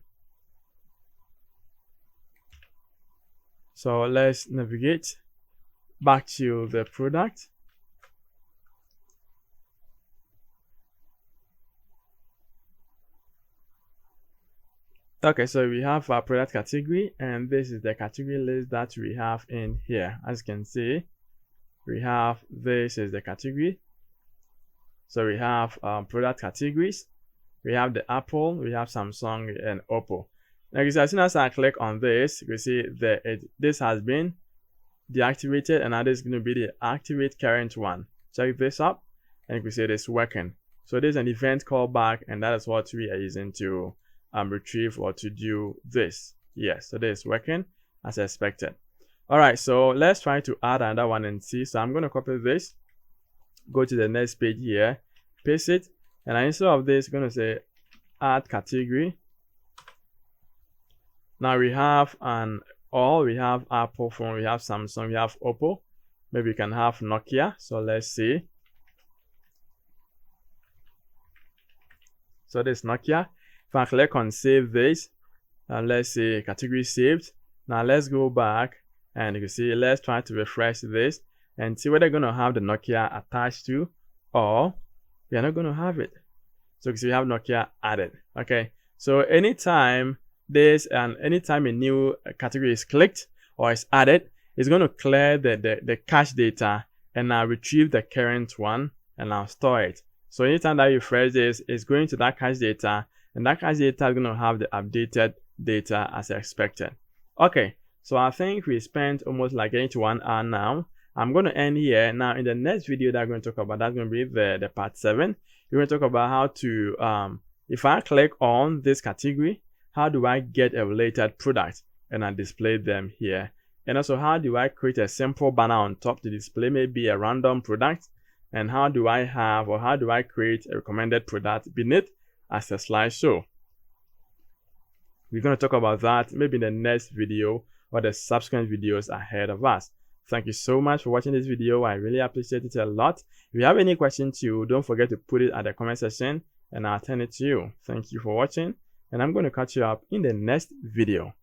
So let's navigate back to the product. Okay, so we have our product category, and this is the category list that we have in here. As you can see, we have this is the category. So we have product categories. We have the Apple, we have Samsung, and Oppo. Now, as soon as I click on this, you can see that this has been deactivated, and now this is going to be the activate current one. Check this up, and you can see it is working. So there's an event callback, and that is what we are using to retrieve or to do this. Yes, so this is working as expected. All right, so let's try to add another one and see. So I'm going to copy this, go to the next page here, paste it, and instead of this, I'm going to say add category. Now we have we have Apple phone, we have Samsung, we have Oppo. Maybe we can have Nokia. So let's see. So this Nokia. If I click on save this, and let's see category saved. Now let's go back, and you can see, let's try to refresh this and see whether they're going to have the Nokia attached to, or we are not going to have it. So you can see we have Nokia added. Okay, so anytime anytime a new category is clicked or is added, it's going to clear the cache data and now retrieve the current one and now store it. So anytime that you refresh this, it's going to that cache data, and that cache data is going to have the updated data as expected. Okay, so I think we spent almost like 1 hour now. I'm going to end here. Now in the next video that I'm going to talk about, that's going to be the part 7. We're going to talk about how to, if I click on this category, how do I get a related product and I display them here? And also, how do I create a simple banner on top to display maybe a random product? And how do I create a recommended product beneath as a slideshow? We're going to talk about that maybe in the next video or the subsequent videos ahead of us. Thank you so much for watching this video. I really appreciate it a lot. If you have any questions too, don't forget to put it at the comment section and I'll turn it to you. Thank you for watching, and I'm going to catch you up in the next video.